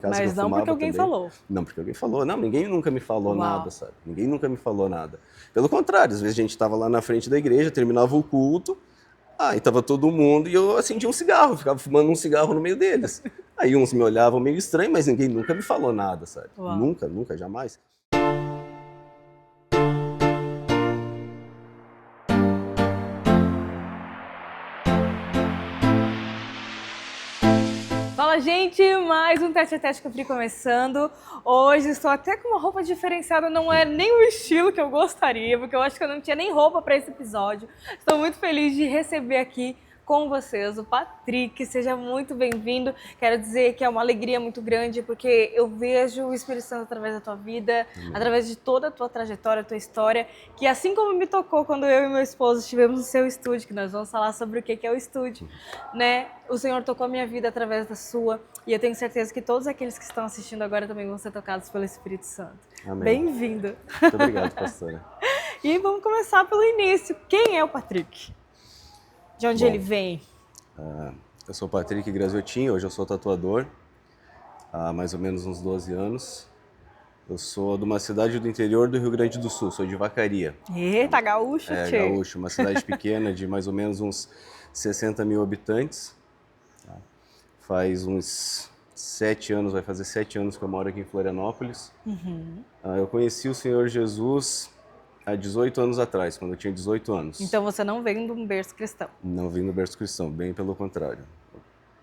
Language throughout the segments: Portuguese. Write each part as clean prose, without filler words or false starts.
casa que eu Mas não porque fumava alguém também. falou. Não porque alguém falou. Não, ninguém nunca me falou Uau. nada, sabe? Ninguém nunca me falou nada. Pelo contrário, às vezes a gente estava lá na frente da igreja, terminava o culto, aí tava todo mundo e eu acendia um cigarro, ficava fumando um cigarro no meio deles. Aí uns me olhavam meio estranho, mas ninguém nunca me falou nada, sabe? Uau. Nunca, nunca, jamais. Fala, gente! Mais um Tete a Tete Capri começando. Hoje estou até com uma roupa diferenciada, não é nem o estilo que eu gostaria, porque eu acho que eu não tinha nem roupa para esse episódio. Estou muito feliz de receber aqui com vocês o Patrick. Seja muito bem-vindo. Quero dizer que é uma alegria muito grande, porque eu vejo o Espírito Santo através da tua vida, através de toda a tua trajetória, a tua história, que assim como me tocou quando eu e meu esposo estivemos no seu estúdio, que nós vamos falar sobre o que é o estúdio, né? O Senhor tocou a minha vida através da sua, e eu tenho certeza que todos aqueles que estão assistindo agora também vão ser tocados pelo Espírito Santo. Amém. Bem-vindo! Muito obrigado, pastora. E vamos começar pelo início. Quem é o Patrick? De onde ele vem? Eu sou o Patrick Graziotin, hoje eu sou tatuador há mais ou menos uns 12 anos. Eu sou de uma cidade do interior do Rio Grande do Sul, sou de Vacaria. Eita, gaúcho, É, tchê. gaúcho, uma cidade pequena de mais ou menos uns 60 mil habitantes. Tá? Faz uns 7 anos, vai fazer 7 anos que eu moro aqui em Florianópolis. Eu conheci o Senhor Jesus há 18 anos atrás, quando eu tinha 18 anos. Então você não vem de um berço cristão. Não vim no berço cristão, bem pelo contrário.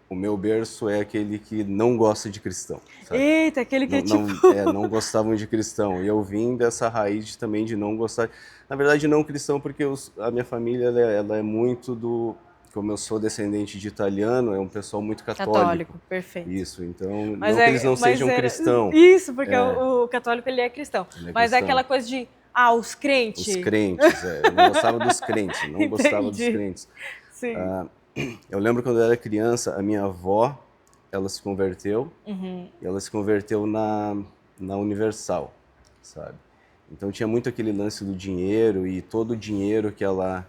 O meu berço é aquele que não gosta de cristão, sabe? Eita, aquele que Não, tipo... não gostavam de cristão. E eu vim dessa raiz também de não gostar. Na verdade, não cristão, porque a minha família ela é muito do... Como eu sou descendente de italiano, é um pessoal muito católico. Católico, perfeito. Isso, então Mas não que eles não sejam cristãos. Isso, porque o católico ele é cristão. Ele é Mas é cristão. aquela coisa de, os crentes. Os crentes, eu não gostava dos crentes, não gostava dos Entendi. crentes. Sim. Eu lembro quando eu era criança, a minha avó, ela se converteu, e ela se converteu na Universal, sabe? Então tinha muito aquele lance do dinheiro, e todo o dinheiro que ela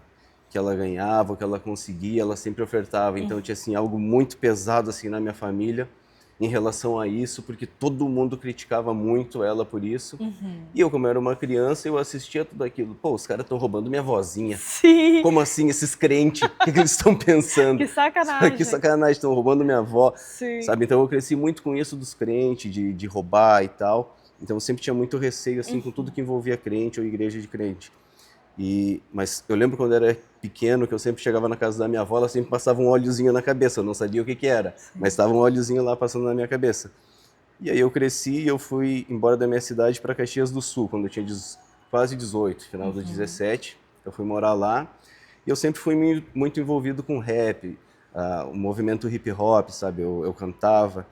ganhava, que ela conseguia, ela sempre ofertava. Então tinha assim, algo muito pesado assim, na minha família em relação a isso, porque todo mundo criticava muito ela por isso. E eu, como era uma criança, eu assistia tudo aquilo. Pô, os caras estão roubando minha vozinha. Sim. Como assim, esses crentes? O que eles estão pensando? Que sacanagem. Que sacanagem, estão roubando minha avó. Sim. Sabe? Então eu cresci muito com isso dos crentes, de roubar e tal. Então eu sempre tinha muito receio assim, com tudo que envolvia crente ou igreja de crente. Mas eu lembro quando eu era pequeno, que eu sempre chegava na casa da minha avó, ela sempre passava um óleozinho na cabeça, eu não sabia o que era, mas estava um óleozinho lá passando na minha cabeça. E aí eu cresci e eu fui embora da minha cidade para Caxias do Sul, quando eu tinha quase 18, final dos 17, eu fui morar lá. E eu sempre fui muito envolvido com rap, o movimento hip hop, sabe, eu cantava.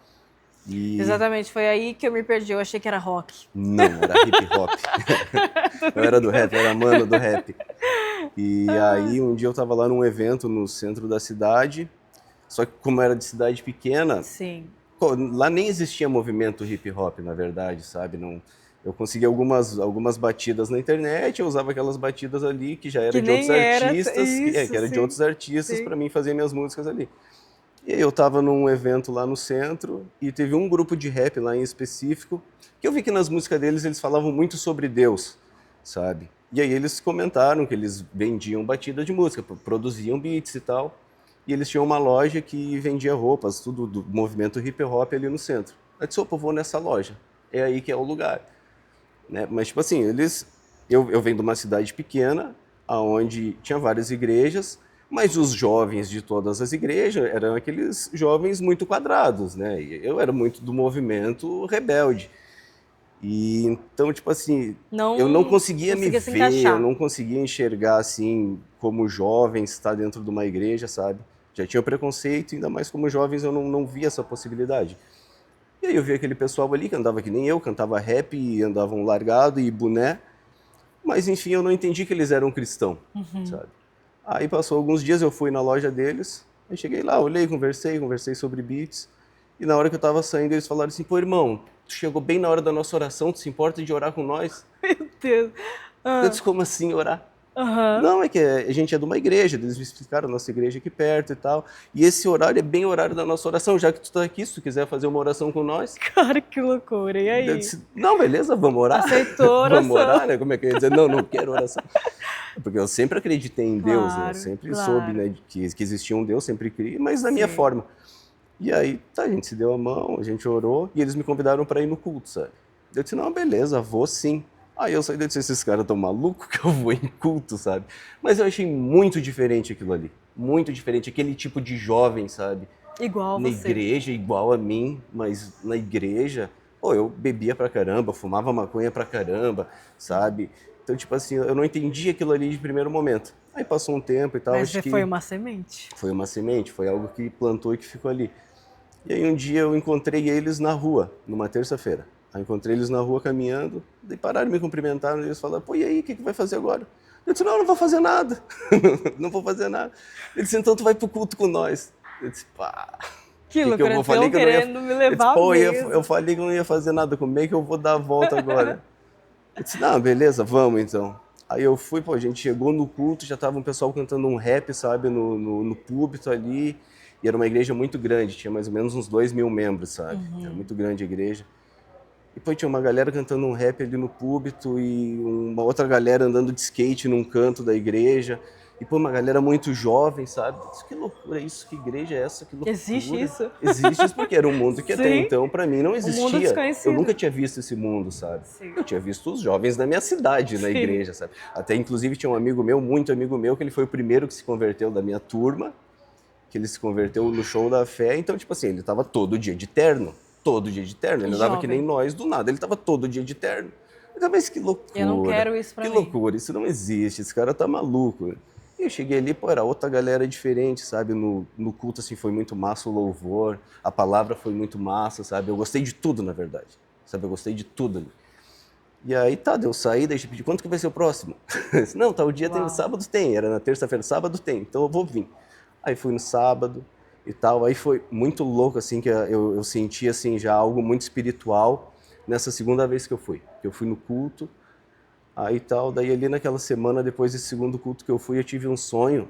Exatamente, foi aí que eu me perdi, eu achei que era rock. Não, era hip hop. Eu era do rap, eu era mano do rap. E aí um dia eu tava lá num evento no centro da cidade, só que como era de cidade pequena, Sim. lá nem existia movimento hip hop, na verdade, sabe? Não, eu consegui algumas batidas na internet, eu usava aquelas batidas ali que já era de outros artistas, que era de outros artistas para mim fazer minhas músicas ali. E aí eu tava num evento lá no centro e teve um grupo de rap lá em específico que eu vi que nas músicas deles eles falavam muito sobre Deus, sabe? E aí eles comentaram que eles vendiam batida de música, produziam beats e tal. E eles tinham uma loja que vendia roupas, tudo do movimento hip hop ali no centro. Eu disse, opa, eu vou nessa loja. É aí que é o lugar. Né? Mas tipo assim, eu venho de uma cidade pequena, onde tinha várias igrejas, mas os jovens de todas as igrejas eram aqueles jovens muito quadrados, né? E eu era muito do movimento rebelde. E então, tipo assim, eu não conseguia me se ver, encaixar. eu não conseguia enxergar assim, como jovem, estar dentro de uma igreja, sabe? Já tinha preconceito, ainda mais como jovens eu não via essa possibilidade. E aí eu vi aquele pessoal ali que andava que nem eu, cantava rap, e andavam largado e boné, mas enfim, eu não entendi que eles eram cristãos, sabe? Aí passou alguns dias, eu fui na loja deles, aí cheguei lá, olhei, conversei sobre beats, e na hora que eu tava saindo, eles falaram assim, pô, irmão, tu chegou bem na hora da nossa oração, tu se importa de orar com nós? Meu Deus. Eu disse, como assim orar? Uhum. Não, é que a gente é de uma igreja, eles me explicaram, a nossa igreja aqui perto e tal. E esse horário é bem o horário da nossa oração, já que tu está aqui, se tu quiser fazer uma oração com nós. Cara, que loucura, e aí? Eu disse, não, beleza, vamos orar. Aceitou a oração. Vamos orar, né? Como é que eu ia dizer? Não, não quero oração. Porque eu sempre acreditei em Deus, né? Eu sempre soube, né, que existia um Deus, sempre criei, mas da minha forma. E aí, tá, a gente se deu a mão, a gente orou, e eles me convidaram para ir no culto, sabe? Eu disse, não, beleza, vou sim. Aí eu saí e disse, esses caras estão malucos que eu vou em culto, sabe? Mas eu achei muito diferente aquilo ali. Muito diferente, aquele tipo de jovem, sabe? Igual na você. Na igreja, igual a mim, mas na igreja, pô, eu bebia pra caramba, fumava maconha pra caramba, sabe? Então, tipo assim, eu não entendi aquilo ali de primeiro momento. Aí passou um tempo e tal. Mas foi uma semente. Foi uma semente, foi algo que plantou e que ficou ali. E aí um dia eu encontrei eles na rua, numa terça-feira. Aí encontrei eles na rua caminhando, daí pararam, me cumprimentaram, e eles falaram, pô, e aí, o que vai fazer agora? Eu disse, não vou fazer nada, não vou fazer nada. Ele disse, então tu vai pro culto com nós. Eu disse, pá... Que loucura, eu falei que eu querendo me levar pô, mesmo. Eu falei que eu não ia fazer nada, como é que eu vou dar a volta agora? Eu disse, não, beleza, vamos então. Aí eu fui, pô, a gente chegou no culto, já tava um pessoal cantando um rap, sabe, no púlpito ali. E era uma igreja muito grande, tinha mais ou menos uns 2.000 membros, sabe? Era muito grande a igreja. E depois tinha uma galera cantando um rap ali no púlpito e uma outra galera andando de skate num canto da igreja. E pô, uma galera muito jovem, sabe? Que loucura isso, que igreja é essa? Que loucura. Existe isso? Existe isso porque era um mundo que até então pra mim não existia. Um mundo desconhecido. Eu nunca tinha visto esse mundo, sabe? Sim. Eu tinha visto os jovens da minha cidade na igreja, sabe? Até inclusive tinha um amigo meu, muito amigo meu, que ele foi o primeiro que se converteu da minha turma, que ele se converteu no show da fé. Então, tipo assim, ele tava todo dia de terno. Todo dia de terno. Ele andava que nem nós do nada. Ele tava todo dia de terno. Eu mas que loucura. Eu não quero isso pra mim. Que loucura, isso não existe. Esse cara tá maluco. E eu cheguei ali, pô, era outra galera diferente, sabe? No culto, assim, foi muito massa o louvor. A palavra foi muito massa, sabe? Eu gostei de tudo, na verdade. Sabe? Eu gostei de tudo ali. E aí, tá, eu saí, daí eu pedi, quanto que vai ser o próximo? Não, tá, o dia tem, sábado tem. Era na terça-feira, sábado tem. Então eu vou vir. Aí fui no sábado e tal. Aí foi muito louco, assim, que eu senti, assim, já algo muito espiritual nessa segunda vez que eu fui. Que eu fui no culto, aí tal. Daí ali naquela semana, depois desse segundo culto que eu fui, eu tive um sonho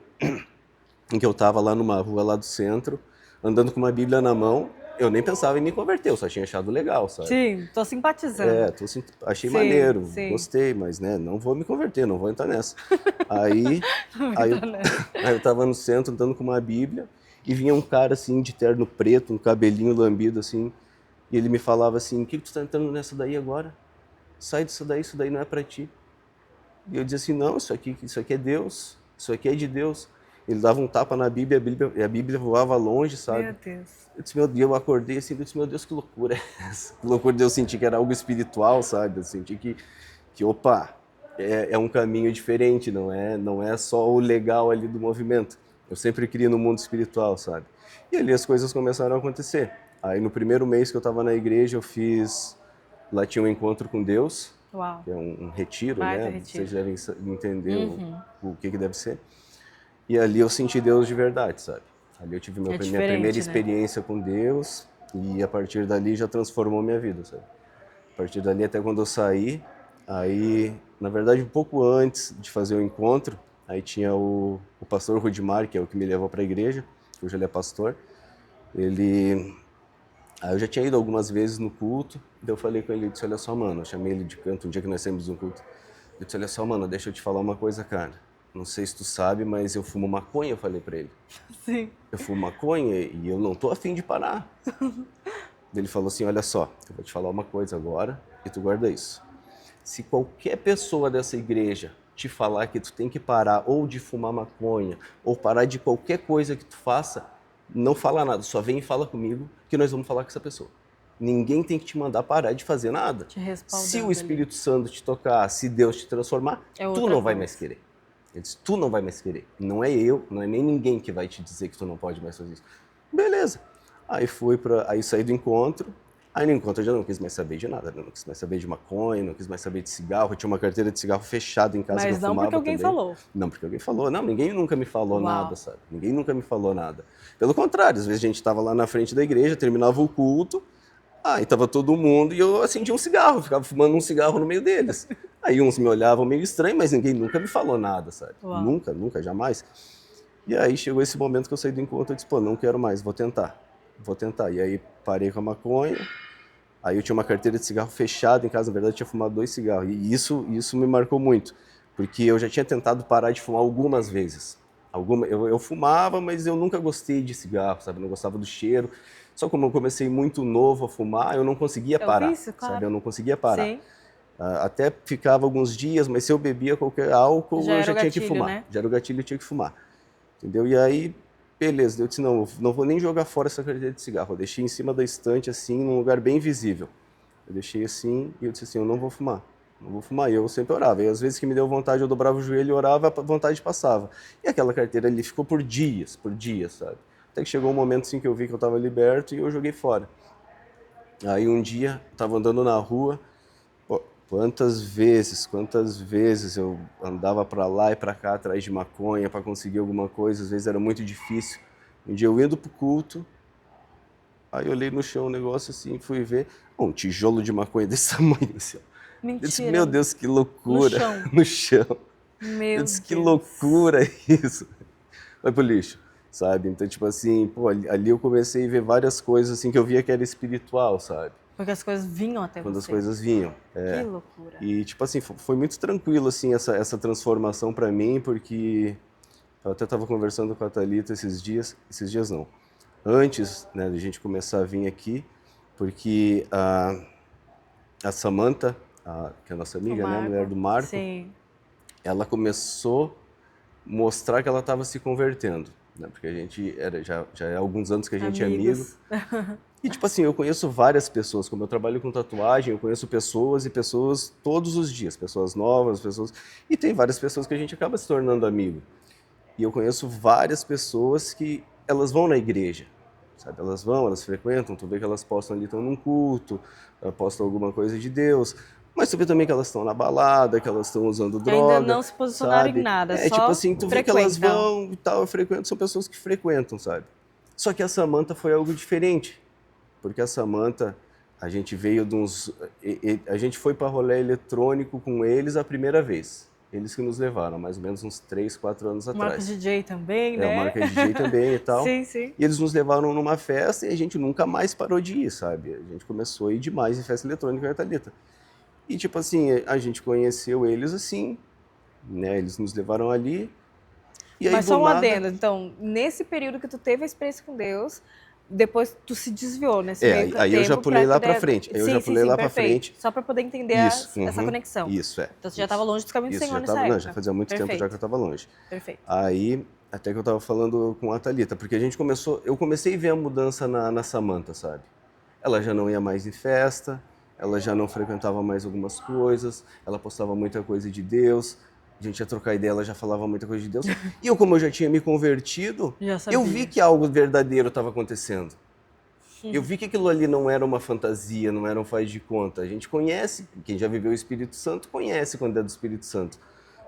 em que eu tava lá numa rua lá do centro, andando com uma Bíblia na mão. Eu nem pensava em me converter, eu só tinha achado legal, sabe? Sim, tô simpatizando. Achei maneiro, gostei, mas né, não vou me converter, não vou entrar nessa. Aí eu tava no centro andando com uma Bíblia e vinha um cara assim de terno preto, um cabelinho lambido assim, e ele me falava assim, o que tu tá entrando nessa daí agora? Sai disso daí, isso daí não é pra ti. E eu dizia assim, não, isso aqui é Deus, isso aqui é de Deus. Ele dava um tapa na Bíblia e a Bíblia voava longe, sabe? Meu Deus. Eu disse, meu Deus, eu acordei assim, eu disse, meu Deus, que loucura é essa? Que loucura de eu sentir que era algo espiritual, sabe? Eu senti que opa, é um caminho diferente, não é só o legal ali do movimento. Eu sempre queria no mundo espiritual, sabe? E ali as coisas começaram a acontecer. Aí no primeiro mês que eu estava na igreja, lá tinha um encontro com Deus, Uau. Que é um retiro, Baita né? retiro. Vocês devem entender o que deve ser. E ali eu senti Deus de verdade, sabe? Ali eu tive minha primeira experiência com Deus e a partir dali já transformou minha vida, sabe? A partir dali até quando eu saí, aí, na verdade, um pouco antes de fazer o encontro, aí tinha o pastor Rudimar, que é o que me levou para a igreja, que hoje ele é pastor. Aí eu já tinha ido algumas vezes no culto, daí eu falei com ele, eu disse, olha só, mano, eu chamei ele de canto um dia que nós saímos no culto. Eu disse, olha só, mano, deixa eu te falar uma coisa, cara. Não sei se tu sabe, mas eu fumo maconha, eu falei pra ele. Sim. Eu fumo maconha e eu não tô afim de parar. Ele falou assim, olha só, eu vou te falar uma coisa agora e tu guarda isso. Se qualquer pessoa dessa igreja te falar que tu tem que parar ou de fumar maconha ou parar de qualquer coisa que tu faça, não fala nada, só vem e fala comigo que nós vamos falar com essa pessoa. Ninguém tem que te mandar parar de fazer nada. Se o Espírito Santo te tocar, se Deus te transformar, tu não vai mais querer. Ele disse, tu não vai mais querer. Não é eu, não é nem ninguém que vai te dizer que tu não pode mais fazer isso. Beleza. Aí saí do encontro. Aí no encontro eu já não quis mais saber de nada. Não quis mais saber de maconha, não quis mais saber de cigarro. Eu tinha uma carteira de cigarro fechada em casa. Mas que eu não fumava porque alguém também. falou. Não porque alguém falou. Não, ninguém nunca me falou nada, sabe? Ninguém nunca me falou nada. Pelo contrário, às vezes a gente estava lá na frente da igreja, terminava o culto, aí tava todo mundo e eu acendia um cigarro, ficava fumando um cigarro no meio deles. Aí uns me olhavam meio estranho, mas ninguém nunca me falou nada, sabe? Uau. Nunca, jamais. E aí chegou esse momento que eu saí do encontro, eu disse, pô, não quero mais, vou tentar. E aí parei com a maconha, aí eu tinha uma carteira de cigarro fechada em casa, na verdade eu tinha fumado 2 cigarros, e isso me marcou muito, porque eu já tinha tentado parar de fumar algumas vezes. Eu fumava, mas eu nunca gostei de cigarro, sabe? Não gostava do cheiro. Só como eu comecei muito novo a fumar, eu não conseguia parar, vício, claro. sabe? Eu não conseguia parar. Sim. Até ficava alguns dias, mas se eu bebia qualquer álcool, eu já tinha que fumar. Né? Já era o gatilho, eu tinha que fumar. Entendeu? E aí, beleza, eu disse, não vou nem jogar fora essa carteira de cigarro. Eu deixei em cima da estante, assim, num lugar bem visível. Eu deixei assim, e eu disse assim, eu não vou fumar. Não vou fumar. E eu sempre orava. E às vezes que me deu vontade, eu dobrava o joelho e orava, a vontade passava. E aquela carteira ali ficou por dias, sabe? Até que chegou um momento, assim, que eu vi que eu estava liberto e eu joguei fora. Aí um dia, estava andando na rua, quantas vezes eu andava para lá e para cá atrás de maconha para conseguir alguma coisa, às vezes era muito difícil. Um dia eu indo pro culto, aí eu olhei no chão um negócio assim, fui ver, um tijolo de maconha desse tamanho assim. Mentira. Eu disse, meu Deus, que loucura. No chão. Meu eu disse, que loucura isso. Vai pro lixo, sabe? Então, tipo assim, pô, ali eu comecei a ver várias coisas assim que eu via que era espiritual, sabe? Porque as coisas vinham até Quando você. as coisas vinham. Que loucura. E, tipo assim, foi muito tranquilo, assim, essa transformação para mim, porque eu até estava conversando com a Thalita esses dias não, antes, né, de a gente começar a vir aqui, porque a Samantha, que é a nossa amiga, né, a mulher do Marco, sim, ela começou a mostrar que ela estava se convertendo, né, porque a gente já há alguns anos que a gente é amigo. E, tipo assim, eu conheço várias pessoas, como eu trabalho com tatuagem, eu conheço pessoas todos os dias, pessoas novas, E tem várias pessoas que a gente acaba se tornando amigo. E eu conheço várias pessoas que elas vão na igreja, sabe? Elas frequentam, tu vê que elas postam ali, estão num culto, postam alguma coisa de Deus, mas tu vê também que elas estão na balada, que elas estão usando droga, ainda não se posicionaram sabe? em nada, só tipo assim, tu vê que elas vão e tal, são pessoas que frequentam, sabe? Só que a Samantha foi algo diferente. Porque a Samantha, a gente veio de uns... A gente foi para rolê eletrônico com eles a primeira vez. Eles que nos levaram, mais ou menos uns 3, 4 anos atrás. Marca DJ também, né? O Marca DJ também e tal. Sim, sim. E eles nos levaram numa festa e a gente nunca mais parou de ir, sabe? A gente começou a ir demais em festa eletrônica com a Thalita. E tipo assim, a gente conheceu eles assim, né? Eles nos levaram ali. E aí, mas só um adendo, então, nesse período que tu teve a experiência com Deus... Depois tu se desviou nesse meio tempo. Aí eu já pulei lá para frente. Frente. Só para poder entender essa conexão. Isso, Então você já estava longe dos caminhos do Senhor nessa época. Não, já fazia muito tempo já que eu estava longe. Perfeito. Aí, até que eu estava falando com a Thalita, porque eu comecei a ver a mudança na Samantha, sabe? Ela já não ia mais em festa, ela já não frequentava mais algumas coisas, ela postava muita coisa de Deus, a gente ia trocar ideia, ela já falava muita coisa de Deus. E eu, como eu já tinha me convertido, eu vi que algo verdadeiro estava acontecendo. Eu vi que aquilo ali não era uma fantasia, não era um faz de conta. A gente conhece, quem já viveu o Espírito Santo conhece quando é do Espírito Santo,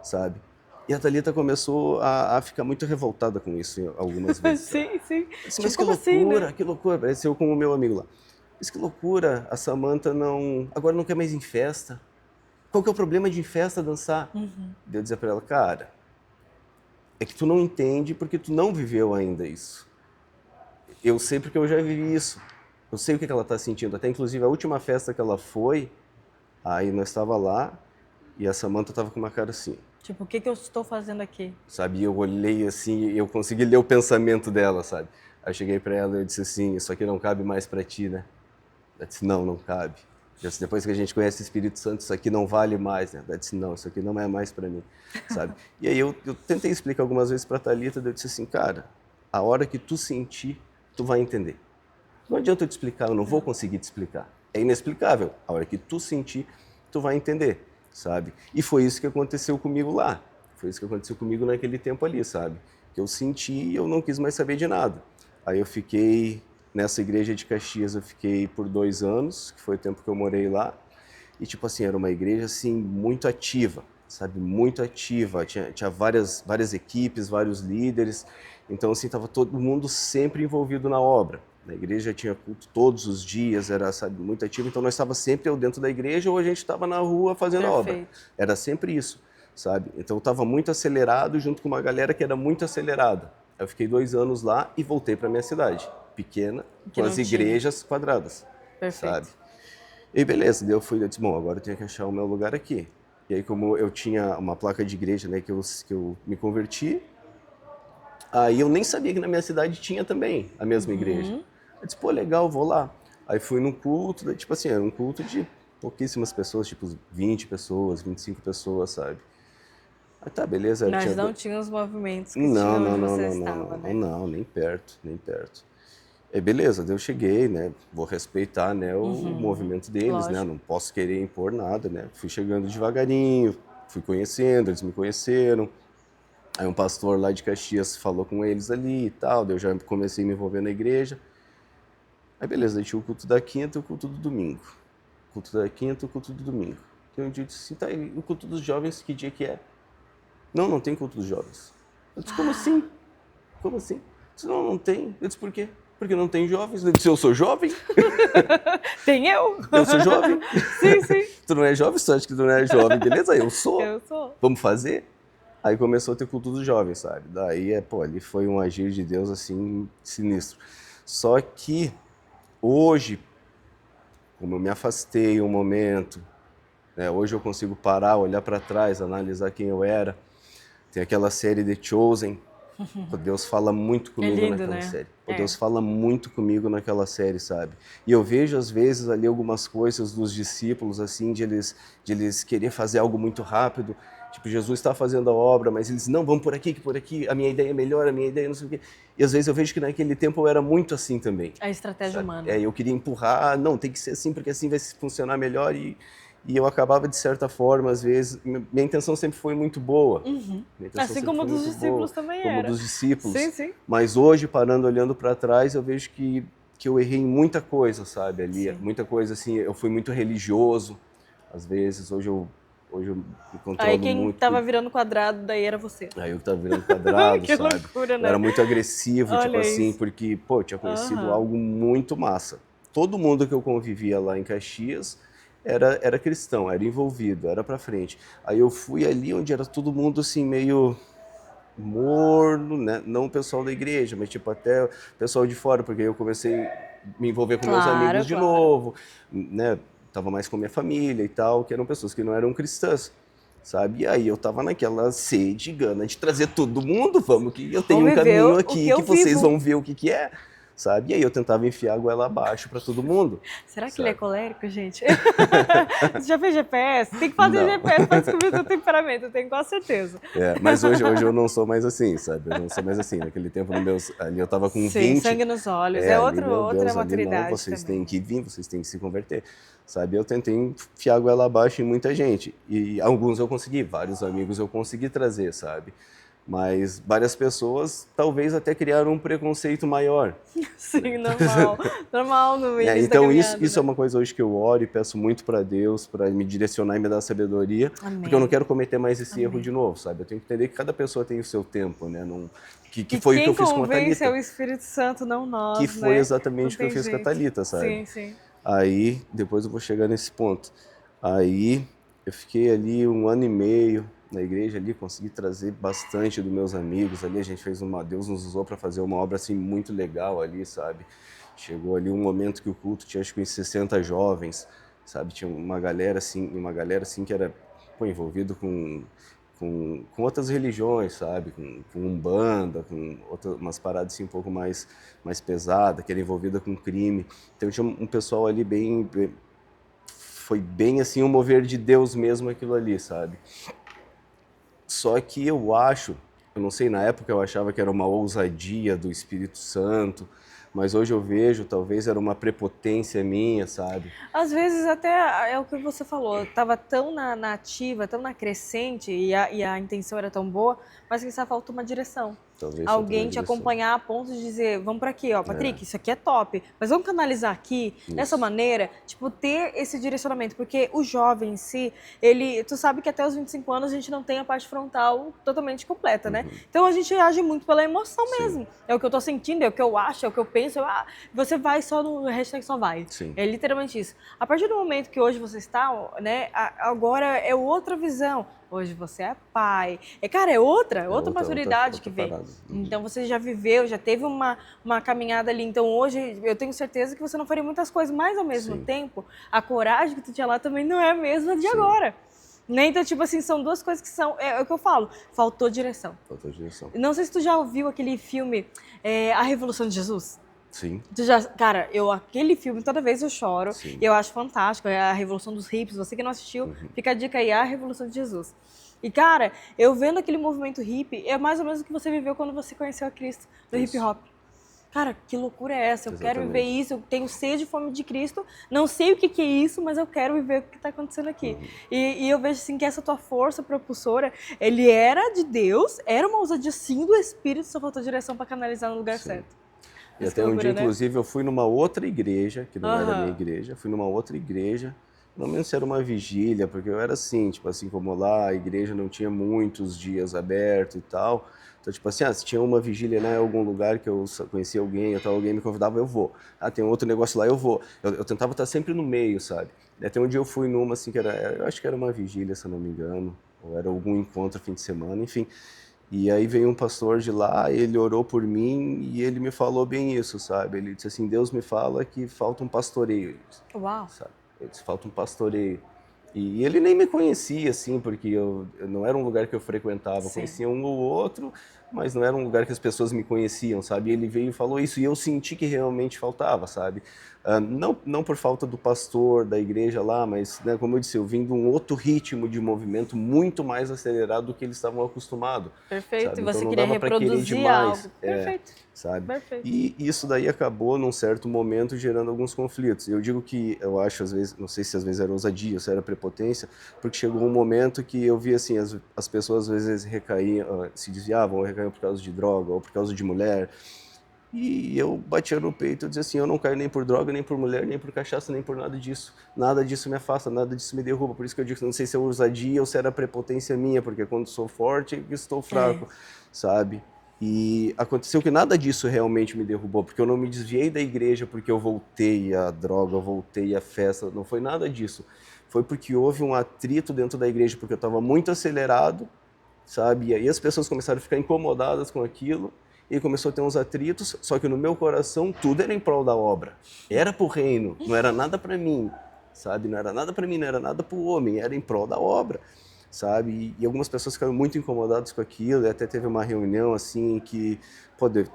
sabe? E a Thalita começou a ficar muito revoltada com isso algumas vezes. Sim. Mas que loucura, assim, né? Que loucura. Parece eu com o meu amigo lá. Mas que loucura, a Samantha agora não quer mais ir em festa. Qual que é o problema de ir em festa dançar? Eu dizia pra ela, cara, é que tu não entende porque tu não viveu ainda isso. Eu sei porque eu já vivi isso. Eu sei o que ela tá sentindo. Até inclusive a última festa que ela foi, aí nós estava lá e a Samantha tava com uma cara assim. Tipo, o que eu estou fazendo aqui? Sabe, e eu olhei assim, eu consegui ler o pensamento dela, sabe? Aí eu cheguei pra ela e eu disse assim, isso aqui não cabe mais pra ti, né? Ela disse, não cabe. Depois que a gente conhece o Espírito Santo, isso aqui não vale mais, né? Ela disse, não, isso aqui não é mais para mim, sabe? E aí eu tentei explicar algumas vezes para a Thalita, eu disse assim, cara, a hora que tu sentir, tu vai entender. Não adianta eu te explicar, eu não vou conseguir te explicar. É inexplicável. A hora que tu sentir, tu vai entender, sabe? E foi isso que aconteceu comigo lá. Foi isso que aconteceu comigo naquele tempo ali, sabe? Que eu senti e eu não quis mais saber de nada. Aí eu fiquei... Nessa igreja de Caxias eu fiquei por 2 anos, que foi o tempo que eu morei lá. E, tipo assim, era uma igreja, assim, muito ativa, sabe? Muito ativa. Tinha várias equipes, vários líderes. Então, assim, estava todo mundo sempre envolvido na obra. Na igreja tinha culto todos os dias, era, sabe, muito ativo. Então nós estávamos sempre ou dentro da igreja ou a gente estava na rua fazendo a obra. Era sempre isso, sabe? Então eu estava muito acelerado junto com uma galera que era muito acelerada. Eu fiquei 2 anos lá e voltei para minha cidade, pequena, com as igrejas quadradas, sabe? E beleza, daí eu disse, bom, agora eu tenho que achar o meu lugar aqui. E aí como eu tinha uma placa de igreja, né, que eu me converti, aí eu nem sabia que na minha cidade tinha também a mesma igreja. Eu disse, pô, legal, vou lá. Aí fui num culto, tipo assim, era um culto de pouquíssimas pessoas, tipo 20 pessoas, 25 pessoas, sabe? Aí tá, beleza. Mas não tinha os movimentos que tinha onde você estava, né? Não, nem perto, nem perto. Aí beleza, daí eu cheguei, né? Vou respeitar, né, o movimento deles, né? Não posso querer impor nada, né? Fui chegando devagarinho, fui conhecendo, eles me conheceram. Aí um pastor lá de Caxias falou com eles ali e tal, daí eu já comecei a me envolver na igreja. Aí beleza, daí tinha o culto da quinta e o culto do domingo. O culto da quinta e o culto do domingo. Tem um dia eu disse assim, tá, e o culto dos jovens, que dia que é? Não tem culto dos jovens. Eu disse, como assim? Como assim? Eu disse, não tem. Eu disse, por quê? Porque não tem jovens. Eu disse, eu sou jovem? Tem eu. Eu sou jovem? Sim. Tu não é jovem? Tu acha que tu não é jovem? Beleza, eu sou. Eu sou. Vamos fazer? Aí começou a ter culto dos jovens, sabe? Daí, ali foi um agir de Deus, assim, sinistro. Só que, hoje, como eu me afastei um momento, né, hoje eu consigo parar, olhar para trás, analisar quem eu era. Tem aquela série The Chosen, Deus fala muito comigo naquela série. Deus fala muito comigo naquela série, sabe? E eu vejo, às vezes, ali algumas coisas dos discípulos, assim, de eles querer fazer algo muito rápido. Tipo, Jesus está fazendo a obra, mas eles, não, vamos por aqui, que por aqui, a minha ideia é melhor, a minha ideia não sei o quê. E às vezes eu vejo que naquele tempo eu era muito assim também. A estratégia humana. Eu queria empurrar, não, tem que ser assim, porque assim vai funcionar melhor. E eu acabava, de certa forma, às vezes, minha intenção sempre foi muito boa. Assim como dos discípulos também era. Como dos discípulos. Sim. Mas hoje, parando, olhando para trás, eu vejo que eu errei em muita coisa, sabe, ali. Sim. Muita coisa, assim, eu fui muito religioso, às vezes, hoje eu me controlo aí quem muito. Tava virando quadrado, daí era você. Aí eu tava virando quadrado, que sabe? Loucura, né? Eu era muito agressivo, Olha tipo assim, isso. porque, eu tinha conhecido algo muito massa. Todo mundo que eu convivia lá em Caxias era cristão, era envolvido, era pra frente. Aí eu fui ali onde era todo mundo assim, meio morno, né? Não o pessoal da igreja, mas tipo até o pessoal de fora, porque eu comecei a me envolver com meus amigos de novo, né? Tava mais com minha família e tal, que eram pessoas que não eram cristãs, sabe? E aí eu tava naquela sede, gana de trazer todo mundo, vamos, que eu tenho um caminho aqui, que vocês vão ver o que é, sabe? E aí eu tentava enfiar a goela abaixo para todo mundo. Será que ele é colérico, gente? Você já fez GPS? Tem que fazer GPS para descobrir o teu temperamento, eu tenho quase certeza. Mas hoje eu não sou mais assim, sabe? Eu não sou mais assim. Naquele tempo, ali eu tava com 20. Sangue nos olhos, outra maturidade. Não, vocês têm que vir, vocês têm que se converter, sabe? Eu tentei enfiar a goela abaixo em muita gente. E alguns eu consegui, vários amigos eu consegui trazer, sabe? Mas várias pessoas talvez até criaram um preconceito maior. Sim, normal no início então da caminhada, isso é uma coisa hoje que eu oro e peço muito para Deus, para me direcionar e me dar sabedoria. Amém. Porque eu não quero cometer mais esse erro de novo, sabe? Eu tenho que entender que cada pessoa tem o seu tempo, né? Que foi o que eu fiz com a Thalita. Quem convence é o Espírito Santo, não nós, que foi exatamente o que eu fiz com a Thalita, sabe? Sim. Aí, depois eu vou chegar nesse ponto. Aí, eu fiquei ali 1 ano e meio na igreja ali, consegui trazer bastante dos meus amigos ali, a gente fez Deus nos usou para fazer uma obra assim muito legal ali, sabe? Chegou ali um momento que o culto tinha acho que uns 60 jovens, sabe? Tinha uma galera assim que era envolvido com outras religiões, sabe? Com Umbanda, com umas paradas assim um pouco mais pesadas, que era envolvida com crime. Então tinha um pessoal ali foi bem assim um mover de Deus mesmo aquilo ali, sabe? Só que eu não sei, na época eu achava que era uma ousadia do Espírito Santo, mas hoje eu vejo, talvez era uma prepotência minha, sabe? Às vezes até é o que você falou, estava tão na ativa, tão na crescente e a intenção era tão boa, mas que só faltou uma direção. alguém te acompanhar a ponto de dizer, vamos para aqui, ó, Patrick, isso aqui é top, mas vamos canalizar aqui, dessa maneira, tipo, ter esse direcionamento, porque o jovem em si, tu sabe que até os 25 anos a gente não tem a parte frontal totalmente completa, né? Então a gente age muito pela emoção mesmo. É o que eu tô sentindo, é o que eu acho, é o que eu penso, você vai só no hashtag só vai. É literalmente isso. A partir do momento que hoje você está, né, agora é outra visão. Hoje você é pai. Cara, é outra maturidade que vem. Então você já viveu, já teve uma caminhada ali. Então hoje eu tenho certeza que você não faria muitas coisas, mas ao mesmo tempo, a coragem que tu tinha lá também não é a mesma de agora. Né? Então, tipo assim, são duas coisas que são... É o que eu falo, faltou direção. Faltou direção. Não sei se tu já ouviu aquele filme A Revolução de Jesus. Sim. Cara, aquele filme, toda vez eu choro. Eu acho fantástico. É a Revolução dos Hippies. Você que não assistiu, fica a dica aí, A Revolução de Jesus. E, cara, eu vendo aquele movimento hippie, é mais ou menos o que você viveu quando você conheceu a Cristo, do hip hop. Cara, que loucura é essa? Eu quero viver isso, eu tenho sede e fome de Cristo, não sei o que é isso, mas eu quero viver o que está acontecendo aqui. E eu vejo assim que essa tua força propulsora, ele era de Deus, era uma ousadia sim do Espírito, só faltou direção para canalizar no lugar certo. E até um dia, inclusive, eu fui numa outra igreja, que não era a minha igreja, fui numa outra igreja, não menos se era uma vigília, porque eu era assim, tipo assim, como lá, a igreja não tinha muitos dias abertos e tal. Então, tipo assim, se tinha uma vigília em algum lugar que eu conhecia alguém, ou alguém me convidava, eu vou. Tem um outro negócio lá, eu vou. Eu tentava estar sempre no meio, sabe? E até um dia eu fui numa, assim, eu acho que era uma vigília, se eu não me engano, ou era algum encontro fim de semana, enfim. E aí veio um pastor de lá, ele orou por mim e ele me falou bem isso, sabe? Ele disse assim, Deus me fala que falta um pastoreio. Uau! Sabe? Ele disse, falta um pastoreio. E ele nem me conhecia, assim, porque eu não era um lugar que eu frequentava. Eu conhecia um ou outro, mas não era um lugar que as pessoas me conheciam, sabe? E ele veio e falou isso e eu senti que realmente faltava, sabe? Não por falta do pastor, da igreja lá, mas, né, como eu disse, eu vim de um outro ritmo de movimento muito mais acelerado do que eles estavam acostumados. Perfeito, sabe? e você então, não queria dava para querer demais, algo. Perfeito. Sabe? Perfeito. E isso daí acabou, num certo momento, gerando alguns conflitos. Eu digo que, eu acho, às vezes, não sei se às vezes era ousadia, se era prepotência, porque chegou um momento que eu vi, assim, as pessoas às vezes recaíam, se desviavam, ou recaíam por causa de droga, ou por causa de mulher. E eu batia no peito e dizia assim, eu não caio nem por droga, nem por mulher, nem por cachaça, nem por nada disso. Nada disso me afasta, nada disso me derruba. Por isso que eu digo que não sei se é ousadia ou se era prepotência minha, porque quando sou forte, estou fraco, sabe? E aconteceu que nada disso realmente me derrubou, porque eu não me desviei da igreja porque eu voltei à droga, eu voltei à festa, não foi nada disso. Foi porque houve um atrito dentro da igreja, porque eu estava muito acelerado, sabe? E aí as pessoas começaram a ficar incomodadas com aquilo, e começou a ter uns atritos, só que no meu coração tudo era em prol da obra. Era pro reino, não era nada para mim, sabe? Não era nada para mim, não era nada pro homem, era em prol da obra, sabe? E algumas pessoas ficaram muito incomodadas com aquilo, e até teve uma reunião assim que,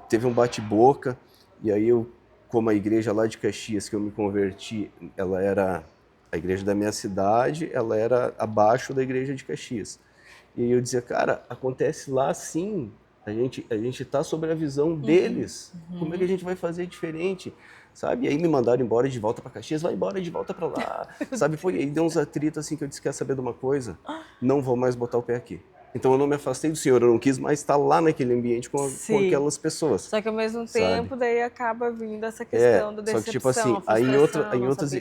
teve um bate-boca, e aí eu, como a igreja lá de Caxias que eu me converti, ela era a igreja da minha cidade, ela era abaixo da igreja de Caxias. E aí eu dizia, cara, acontece lá sim. A gente tá sobre a visão deles. Como é que a gente vai fazer diferente? Sabe? E aí me mandaram embora de volta para Caxias, vai embora de volta para lá. Sabe? Foi aí deu uns atritos assim que eu disse, quer saber de uma coisa? Não vou mais botar o pé aqui. Então eu não me afastei do Senhor, eu não quis mais estar lá naquele ambiente com aquelas pessoas. Só que ao mesmo tempo, daí acaba vindo essa questão da decepção, só que tipo assim,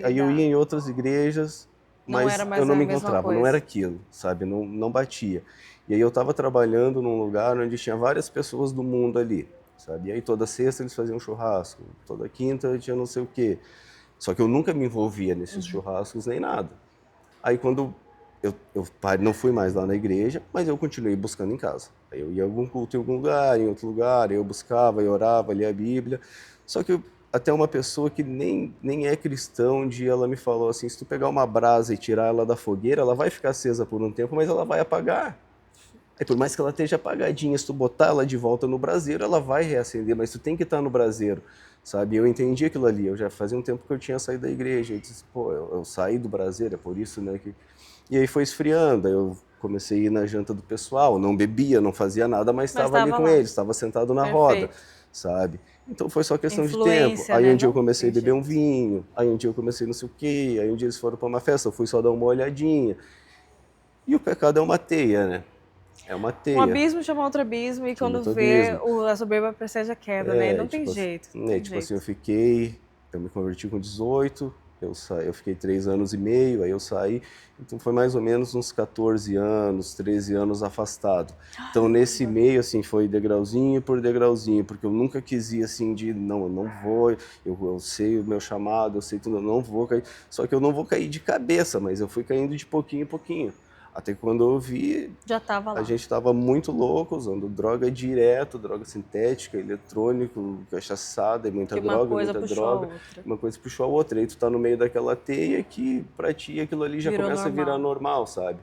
aí eu ia em outras igrejas, mas eu não me encontrava, não era aquilo, sabe? Não batia. E aí eu estava trabalhando num lugar onde tinha várias pessoas do mundo ali, sabe? E aí toda sexta eles faziam churrasco, toda quinta tinha não sei o quê. Só que eu nunca me envolvia nesses churrascos nem nada. Aí quando eu não fui mais lá na igreja, mas eu continuei buscando em casa. Aí eu ia a algum culto em algum lugar, em outro lugar, eu buscava, eu orava, lia a Bíblia. Só que até uma pessoa que nem é cristã, um dia ela me falou assim, se tu pegar uma brasa e tirar ela da fogueira, ela vai ficar acesa por um tempo, mas ela vai apagar. Aí, por mais que ela esteja apagadinha, se tu botar ela de volta no braseiro, ela vai reacender, mas tu tem que estar no braseiro, sabe? Eu entendi aquilo ali, eu já fazia um tempo que eu tinha saído da igreja, eu disse, pô, eu saí do braseiro, é por isso, né? E aí foi esfriando, aí eu comecei a ir na janta do pessoal, não bebia, não fazia nada, mas estava ali com eles, estava sentado na roda, sabe? Então foi só questão de tempo. Aí um dia eu comecei a beber um vinho, aí um dia eu comecei não sei o quê, aí um dia eles foram para uma festa, eu fui só dar uma olhadinha. E o pecado é uma teia, né? É uma teia. Um abismo chama outro abismo e quando vê, a soberba precede a queda, né? Não tem jeito. Assim, eu me converti com 18, eu fiquei 3 anos e meio, aí eu saí, então foi mais ou menos uns 14 anos, 13 anos afastado. Então nesse meio, assim, foi degrauzinho por degrauzinho, porque eu nunca quis ir assim não, eu não vou, eu sei o meu chamado, eu sei tudo, eu não vou cair, só que eu não vou cair de cabeça, mas eu fui caindo de pouquinho em pouquinho. Até quando eu vi, já tava lá. A gente estava muito louco, usando droga direto, droga sintética, eletrônico, cachaçada, e muita droga, muita droga. Uma coisa puxou a outra. Aí tu tá no meio daquela teia que pra ti aquilo ali já começa a virar normal, sabe?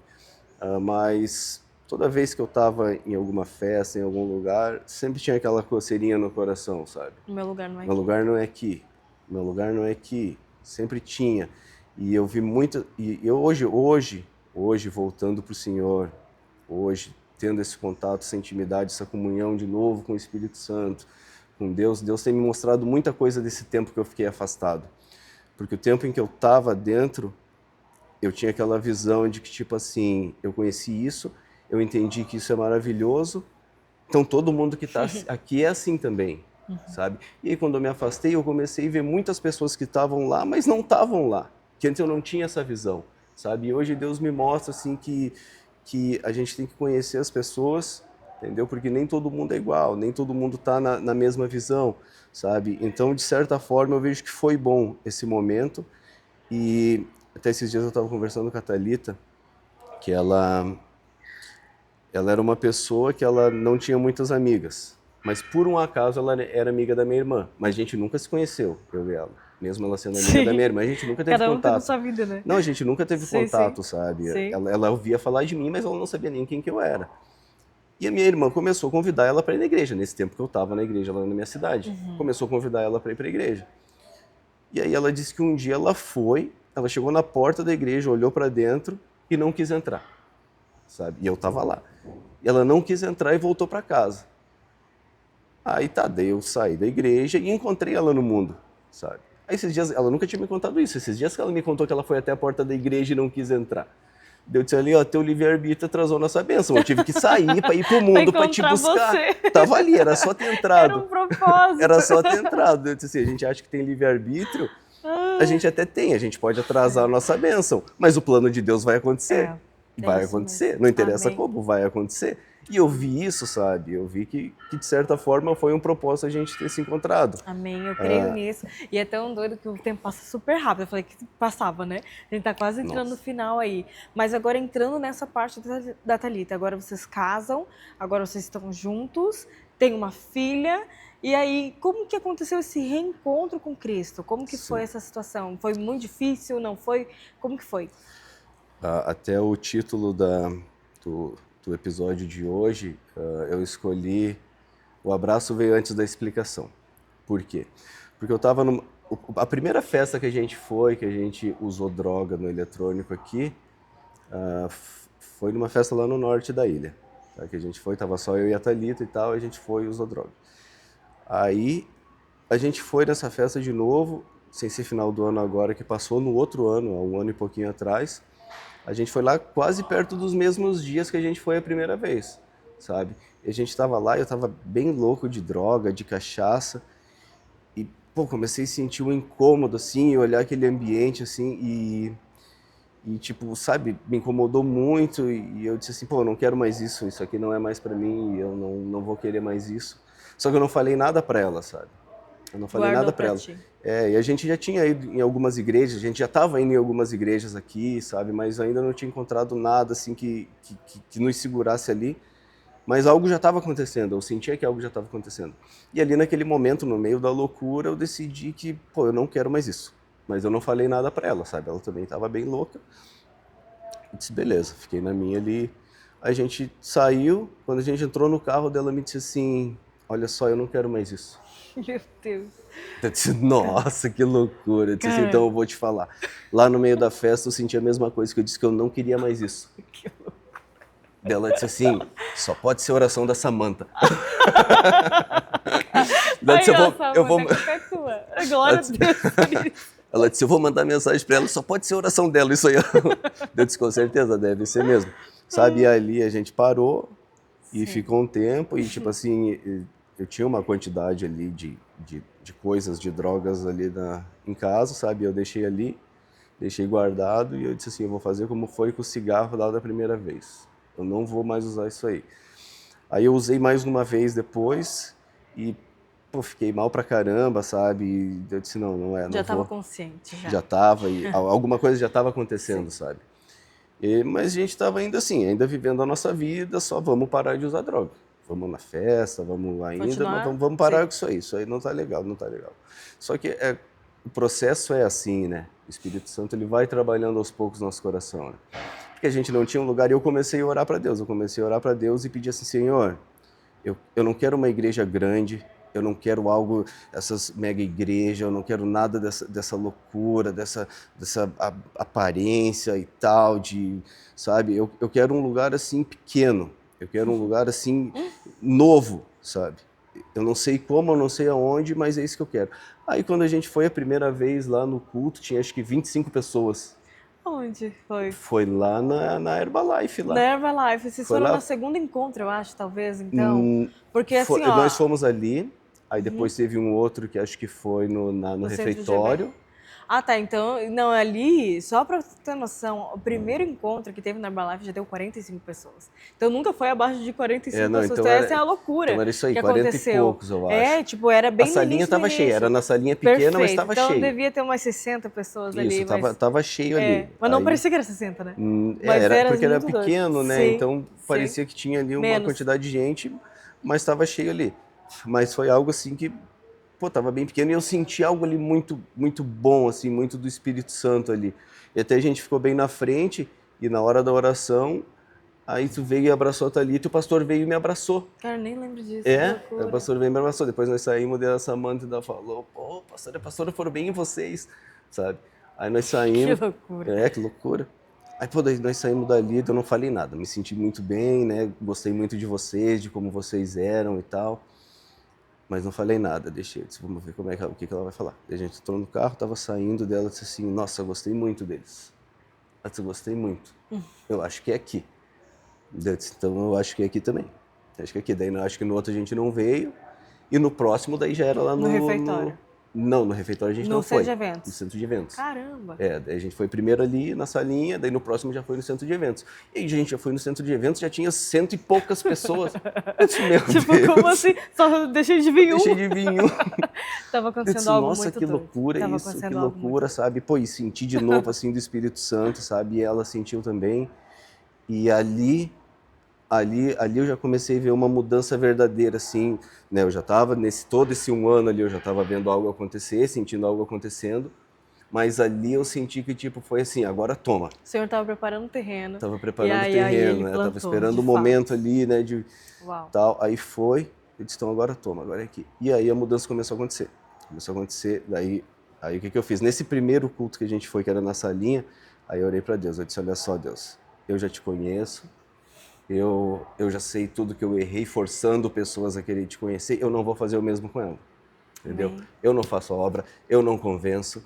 Mas toda vez que eu tava em alguma festa, em algum lugar, sempre tinha aquela coceirinha no coração, sabe? Meu lugar não é aqui. Meu lugar não é aqui. Meu lugar não é aqui. Sempre tinha. E eu vi muito... E eu hoje, voltando para o Senhor, hoje, tendo esse contato, essa intimidade, essa comunhão de novo com o Espírito Santo, com Deus, Deus tem me mostrado muita coisa desse tempo que eu fiquei afastado. Porque o tempo em que eu estava dentro, eu tinha aquela visão de que, tipo assim, eu conheci isso, eu entendi que isso é maravilhoso, então todo mundo que está aqui é assim também, sabe? E aí, quando eu me afastei, eu comecei a ver muitas pessoas que estavam lá, mas não estavam lá, que antes eu não tinha essa visão. Sabe? E hoje Deus me mostra assim que a gente tem que conhecer as pessoas, entendeu? Porque nem todo mundo é igual, nem todo mundo está na mesma visão, sabe? Então, de certa forma, eu vejo que foi bom esse momento. E até esses dias eu estava conversando com a Thalita, que ela era uma pessoa que ela não tinha muitas amigas, mas por um acaso ela era amiga da minha irmã, mas a gente nunca se conheceu, eu e ela. Mesmo ela sendo amiga da minha irmã, a gente nunca teve contato. Cada um teve sua vida, né? Não, a gente nunca teve contato, sabe? Ela ouvia falar de mim, mas ela não sabia nem quem que eu era. E a minha irmã começou a convidar ela para ir na igreja, nesse tempo que eu estava na igreja lá na minha cidade. Começou a convidar ela para ir para a igreja. E aí ela disse que um dia ela chegou na porta da igreja, olhou para dentro e não quis entrar, sabe? E eu estava lá. E ela não quis entrar e voltou para casa. Aí daí eu saí da igreja e encontrei ela no mundo, sabe? Aí esses dias, ela nunca tinha me contado isso, esses dias que ela me contou que ela foi até a porta da igreja e não quis entrar. Eu disse ali, teu livre-arbítrio atrasou nossa bênção, eu tive que sair para ir pro mundo para te buscar. Você. Tava ali, era só ter entrado. Era um propósito. Era só ter entrado. Eu disse assim, a gente acha que tem livre-arbítrio, a gente até tem, a gente pode atrasar a nossa bênção, mas o plano de Deus vai acontecer. Vai acontecer, mesmo. Não interessa como, vai acontecer. E eu vi isso, sabe? Eu vi que de certa forma foi um propósito a gente ter se encontrado. Amém, eu creio nisso. E é tão doido que o tempo passa super rápido. Eu falei que passava, né? A gente tá quase entrando no final aí. Mas agora entrando nessa parte da Thalita, agora vocês casam, agora vocês estão juntos, tem uma filha. E aí, como que aconteceu esse reencontro com Cristo? Como que foi essa situação? Foi muito difícil, não foi? Como que foi? Até o título do episódio de hoje, eu escolhi O Abraço Veio Antes da Explicação. Por quê? Porque eu estava a primeira festa que a gente usou droga no eletrônico aqui, foi numa festa lá no norte da ilha. Tá? Que a gente foi, tava só eu e a Thalita e tal, a gente foi e usou droga. Aí a gente foi nessa festa de novo, sem ser final do ano agora, que passou no outro ano, há um ano e pouquinho atrás. A gente foi lá quase perto dos mesmos dias que a gente foi a primeira vez, sabe? E a gente estava lá, eu estava bem louco de droga, de cachaça. E, comecei a sentir um incômodo, assim, olhar aquele ambiente, assim, e tipo, sabe, me incomodou muito. E eu disse assim, eu não quero mais isso aqui não é mais para mim, eu não vou querer mais isso. Só que eu não falei nada para ela, sabe? Eu não falei nada para ela. E a gente já tinha ido em algumas igrejas, a gente já estava indo em algumas igrejas aqui, sabe? Mas ainda não tinha encontrado nada assim que nos segurasse ali. Mas algo já estava acontecendo, eu sentia que algo já estava acontecendo. E ali naquele momento, no meio da loucura, eu decidi que, eu não quero mais isso. Mas eu não falei nada para ela, sabe? Ela também estava bem louca. Eu disse, beleza, fiquei na minha ali. A gente saiu, quando a gente entrou no carro dela, me disse assim, olha só, eu não quero mais isso. Meu Deus. Eu disse, nossa, que loucura. Eu disse assim, então eu vou te falar. Lá no meio da festa eu senti a mesma coisa, que eu disse que eu não queria mais isso. Que loucura. Ela disse assim, só pode ser oração da Samanta. Eu vou... Glória a Deus. Ela disse, eu vou mandar mensagem para ela, só pode ser oração dela, isso aí. Eu disse, com certeza, deve ser mesmo. Sabe, e ali a gente parou, E ficou um tempo e, tipo assim, eu tinha uma quantidade ali de coisas, de drogas ali em casa, sabe? Eu deixei ali, deixei guardado e eu disse assim, eu vou fazer como foi com o cigarro lá da primeira vez. Eu não vou mais usar isso aí. Aí eu usei mais uma vez depois e, pô, fiquei mal pra caramba, sabe? E eu disse, não, não é, não já vou. estava consciente, já. Já estava, e alguma coisa já estava acontecendo, sabe? Mas a gente estava ainda assim, ainda vivendo a nossa vida, só vamos parar de usar droga. Vamos na festa, vamos ainda, Continuar? mas vamos parar com isso aí não tá legal, não tá legal. Só que o processo é assim, né? O Espírito Santo ele vai trabalhando aos poucos no nosso coração, né? Porque a gente não tinha um lugar e eu comecei a orar para Deus, e pedir assim, Senhor, eu não quero uma igreja grande, eu não quero algo, essas mega igrejas, eu não quero nada dessa loucura, dessa aparência e tal, sabe? Eu quero um lugar assim pequeno, eu quero um lugar assim novo, sabe? Eu não sei como, eu não sei aonde, mas é isso que eu quero. Aí quando a gente foi a primeira vez lá no culto, tinha acho que 25 pessoas. Onde foi? Foi lá na Herbalife. Lá. Na Herbalife. Vocês foi foram lá... no segundo encontro, eu acho, talvez, então? Porque assim, ó... Nós fomos ali, aí depois teve um outro que acho que foi no refeitório. Ah, tá. Então, não, ali, só pra ter noção, o primeiro encontro que teve na Herbalife já deu 45 pessoas. Então, nunca foi abaixo de 45 pessoas. Então, essa é a loucura. Então, era isso aí, que 40 aconteceu. E poucos, eu acho. Tipo, era bem a salinha estava cheia, era na salinha pequena, perfeito. mas estava então, cheio. Então, devia ter umas 60 pessoas ali. Isso, tava cheio ali. Mas não parecia que era 60, né? Mas era porque era pequeno, doido. né? Sim, então, parecia que tinha ali uma quantidade de gente, mas estava cheio ali. Mas foi algo assim que... Pô, tava bem pequeno e eu senti algo ali muito, muito bom, assim, muito do Espírito Santo ali. E até a gente ficou bem na frente e na hora da oração, aí tu veio e abraçou a Thalita e o pastor veio e me abraçou. Cara, nem lembro disso. O pastor veio e me abraçou. Depois nós saímos dela, Samanta ainda falou, pô, pastor e a pastora foram bem em vocês, sabe? Aí nós saímos... Que loucura. Que loucura. Aí, pô, daí nós saímos dali, eu não falei nada, me senti muito bem, né? Gostei muito de vocês, de como vocês eram e tal. Mas não falei nada, deixei, disse, vamos ver o que ela vai falar. E a gente entrou no carro, tava saindo dela, disse assim, nossa, eu gostei muito deles. Ela disse, eu gostei muito. Eu acho que é aqui. Eu disse, então eu acho que é aqui também. Acho que é aqui. Daí eu acho que no outro a gente não veio. E no próximo daí já era lá no refeitório. Não, no refeitório a gente não foi. No centro de eventos. No centro de eventos. Caramba. Daí a gente foi primeiro ali na salinha, daí no próximo já foi no centro de eventos. E aí a gente já foi no centro de eventos, já tinha 100 e poucas pessoas. Eu disse, meu Deus. Como assim? Só deixei de vir um. Deixei de vir um. Tava acontecendo disse, algo nossa, muito que doido. loucura Tava isso, que loucura, sabe? Pô, e senti de novo, assim, do Espírito Santo, sabe? E ela sentiu também. E ali eu já comecei a ver uma mudança verdadeira, assim, né? Eu já estava, todo esse um ano ali, eu já estava vendo algo acontecer, sentindo algo acontecendo, mas ali eu senti que, tipo, foi assim, agora toma. O senhor estava preparando o terreno. Estava preparando o terreno, né? Estava esperando o momento ali, né, de tal. Aí foi, eu disse, então agora toma, agora é aqui. E aí a mudança começou a acontecer. Daí o que eu fiz? Nesse primeiro culto que a gente foi, que era na salinha, aí eu orei para Deus, eu disse, olha só, Deus, eu já te conheço, eu já sei tudo que eu errei forçando pessoas a querer te conhecer, eu não vou fazer o mesmo com ela, entendeu? Amém. Eu não faço a obra, eu não convenço,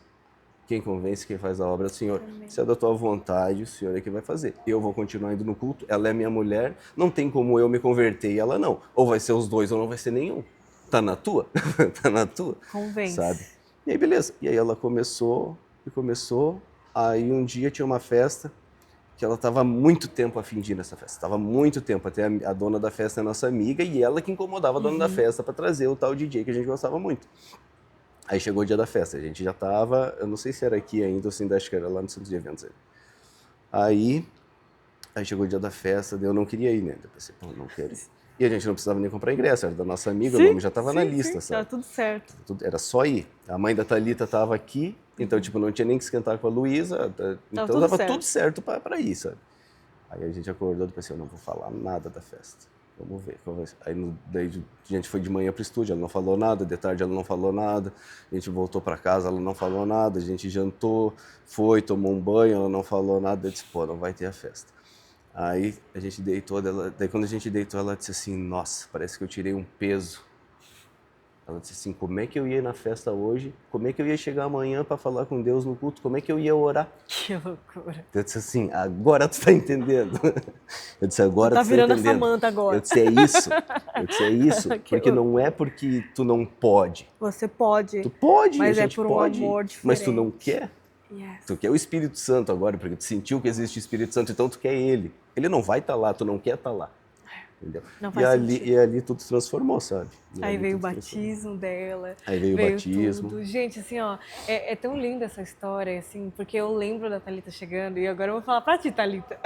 quem convence, quem faz a obra é o Senhor. Amém. Se é da tua vontade, o Senhor é que vai fazer. Eu vou continuar indo no culto, ela é minha mulher, não tem como eu me converter e ela não. Ou vai ser os dois ou não vai ser nenhum. Tá na tua? Tá na tua? Convence. Sabe? E aí, beleza. E aí ela começou, aí um dia tinha uma festa, que ela estava muito tempo a fim de ir nessa festa. Estava muito tempo, até a dona da festa é nossa amiga e ela que incomodava a dona da festa para trazer o tal DJ que a gente gostava muito. Aí chegou o dia da festa, a gente já estava, eu não sei se era aqui ainda ou se ainda acho que era lá no centro de eventos. Aí chegou o dia da festa, eu não queria ir, né? Eu pensei, pô, não quero ir. E a gente não precisava nem comprar ingresso, era da nossa amiga, o nome já estava na lista, sabe? Estava tudo certo. Era só ir. A mãe da Thalita estava aqui, então, tipo, não tinha nem que esquentar com a Luísa, então estava tudo certo para ir, sabe? Aí a gente acordou e pensei, eu não vou falar nada da festa. Vamos ver. Aí daí a gente foi de manhã pro estúdio, ela não falou nada, de tarde ela não falou nada, a gente voltou para casa, ela não falou nada, a gente jantou, tomou um banho, ela não falou nada, eu disse, pô, não vai ter a festa. Aí a gente deitou, daí quando a gente deitou, ela disse assim, nossa, parece que eu tirei um peso. Ela disse assim, como é que eu ia na festa hoje? Como é que eu ia chegar amanhã para falar com Deus no culto? Como é que eu ia orar? Que loucura. Eu disse assim, agora tu tá entendendo. Eu disse, agora tu tá virando entendendo. A Samantha agora. Eu disse, é isso. Eu disse, é isso. Porque não é porque tu não pode. Você pode. Tu pode, mas a gente por um pode, amor diferente. mas tu não quer. Yes. Tu quer o Espírito Santo agora, porque tu sentiu que existe o Espírito Santo, então tu quer ele. Ele não vai estar lá, tu não quer estar lá. Entendeu? Não faz sentido. E ali tudo se transformou, sabe? Aí veio o batismo dela. Aí veio o batismo. Tudo. Gente, assim, ó, é tão linda essa história, assim, porque eu lembro da Thalita chegando, e agora eu vou falar pra ti, Thalita.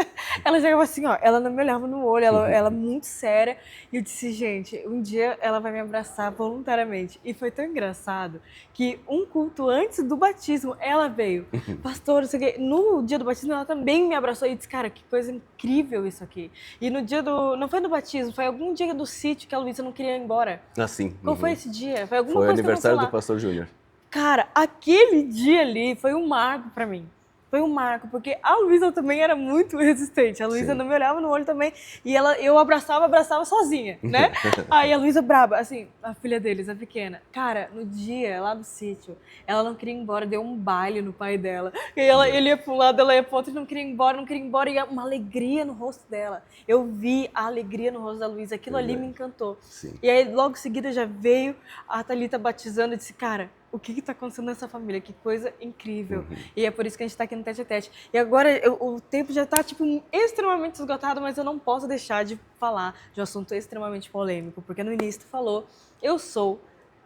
Ela chegava assim, ó, ela não me olhava no olho, ela muito séria, e eu disse, gente, um dia ela vai me abraçar voluntariamente. E foi tão engraçado que um culto antes do batismo, ela veio, pastor, no dia do batismo ela também me abraçou e disse, cara, que coisa incrível isso aqui. E no dia não foi do batismo, foi algum dia do sítio que a Luísa não queria ir embora. Ah, sim. Qual foi esse dia? Foi alguma coisa o aniversário do pastor Júnior. Cara, aquele dia ali foi um marco pra mim. Foi um marco, porque a Luísa também era muito resistente. A Luísa não me olhava no olho também. E eu abraçava sozinha, né? Aí a Luísa braba, assim, a filha deles, a pequena. Cara, no dia lá do sítio, ela não queria ir embora, deu um baile no pai dela. E ele ia pra um lado, ela ia pro outro, não queria ir embora. E uma alegria no rosto dela. Eu vi a alegria no rosto da Luísa, aquilo ali me encantou. Sim. E aí, logo em seguida, já veio a Thalita batizando e disse, cara, o que está acontecendo nessa família? Que coisa incrível. E é por isso que a gente está aqui no Tete a Tete. E agora o tempo já está tipo, extremamente esgotado, mas eu não posso deixar de falar de um assunto extremamente polêmico, porque no início tu falou, eu sou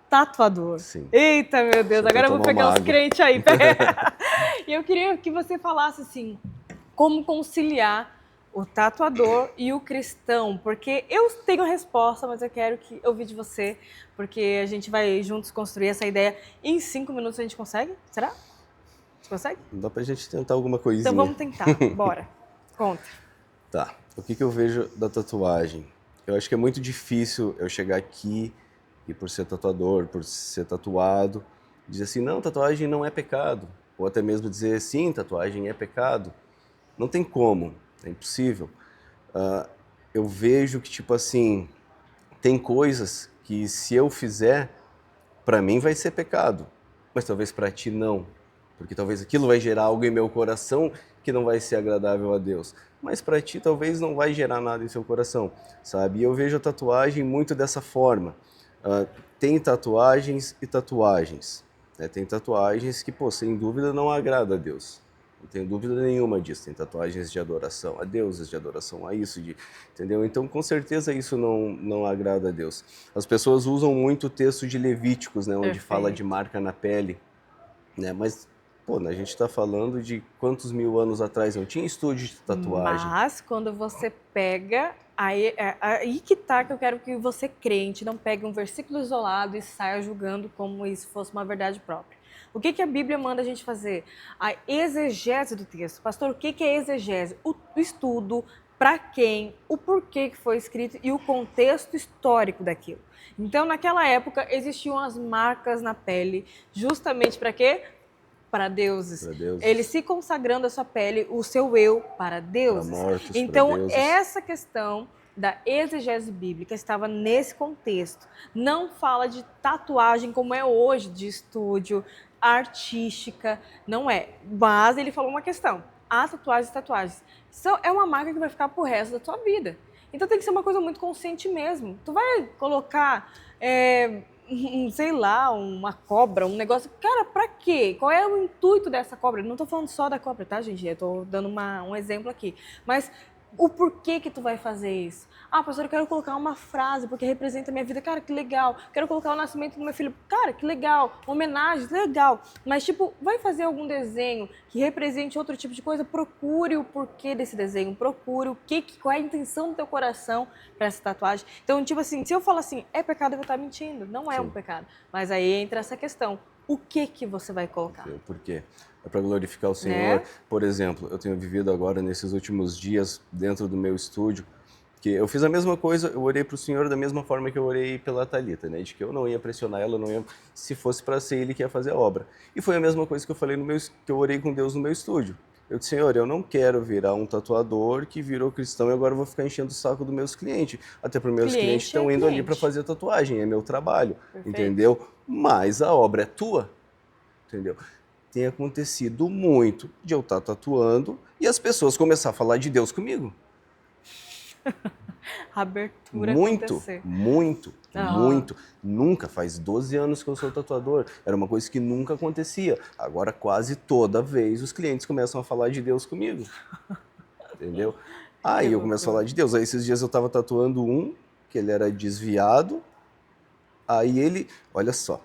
tatuador. Sim. Eita, meu Deus, agora eu vou pegar os crentes aí. E eu queria que você falasse assim, como conciliar o tatuador e o cristão, porque eu tenho a resposta, mas eu quero ouvir de você, porque a gente vai juntos construir essa ideia. Em 5 minutos a gente consegue? Será? Você consegue? Dá pra gente tentar alguma coisinha. Então vamos tentar, bora. Conta. Tá, o que eu vejo da tatuagem? Eu acho que é muito difícil eu chegar aqui e por ser tatuador, por ser tatuado, dizer assim, não, tatuagem não é pecado. Ou até mesmo dizer, sim, tatuagem é pecado. Não tem como. É impossível. Eu vejo que, tipo assim, tem coisas que se eu fizer, para mim vai ser pecado, mas talvez para ti não, porque talvez aquilo vai gerar algo em meu coração que não vai ser agradável a Deus, mas para ti talvez não vai gerar nada em seu coração, sabe? E eu vejo a tatuagem muito dessa forma. Tem tatuagens e tatuagens, né? Tem tatuagens que, pô, sem dúvida não agrada a Deus. Não tenho dúvida nenhuma disso. Tem tatuagens de adoração a deuses, de adoração a isso, entendeu? Então, com certeza, isso não agrada a Deus. As pessoas usam muito o texto de Levíticos, né, onde fala de marca na pele, né? Mas, pô, a gente está falando de quantos mil anos atrás não tinha estúdio de tatuagem. Mas, quando você pega, aí que tá que eu quero que você, crente, não pegue um versículo isolado e saia julgando como isso fosse uma verdade própria. O que a Bíblia manda a gente fazer? A exegese do texto. Pastor, o que é exegese? O estudo, para quem, o porquê que foi escrito e o contexto histórico daquilo. Então, naquela época, existiam as marcas na pele, justamente para quê? Para deuses. Eles se consagrando a sua pele, o seu eu, para deuses. Para mortos, então, para deuses. Essa questão da exegese bíblica estava nesse contexto. Não fala de tatuagem como é hoje, de estúdio, artística, não é. Mas ele falou uma questão, as tatuagens é uma marca que vai ficar pro resto da tua vida. Então tem que ser uma coisa muito consciente mesmo. Tu vai colocar, sei lá, uma cobra, um negócio... Cara, pra quê? Qual é o intuito dessa cobra? Não tô falando só da cobra, tá, gente? Eu tô dando um exemplo aqui. Mas... o porquê que tu vai fazer isso? Ah, pastor, eu quero colocar uma frase porque representa a minha vida. Cara, que legal. Quero colocar o nascimento do meu filho. Cara, que legal. Homenagem, legal. Mas, tipo, vai fazer algum desenho que represente outro tipo de coisa? Procure o porquê desse desenho. Procure qual é a intenção do teu coração para essa tatuagem. Então, tipo assim, se eu falar assim, é pecado, eu vou estar mentindo. Não é um pecado. Mas aí entra essa questão. O que você vai colocar? Por quê? É para glorificar o Senhor. Né? Por exemplo, eu tenho vivido agora, nesses últimos dias, dentro do meu estúdio, que eu fiz a mesma coisa, eu orei para o Senhor da mesma forma que eu orei pela Thalita, né? De que eu não ia pressionar ela, se fosse para ser Ele que ia fazer a obra. E foi a mesma coisa que eu falei que eu orei com Deus no meu estúdio. Eu disse, Senhor, eu não quero virar um tatuador que virou cristão e agora eu vou ficar enchendo o saco dos meus clientes. Até porque meus clientes estão indo ali para fazer tatuagem, é meu trabalho, entendeu? Mas a obra é tua, entendeu? Tem acontecido muito de eu estar tatuando e as pessoas começar a falar de Deus comigo. Abertura acontecer. Muito. Nunca, faz 12 anos que eu sou tatuador. Era uma coisa que nunca acontecia. Agora quase toda vez os clientes começam a falar de Deus comigo. Entendeu? Aí eu começo a falar de Deus. Aí esses dias eu estava tatuando um, que ele era desviado. Aí ele, olha só,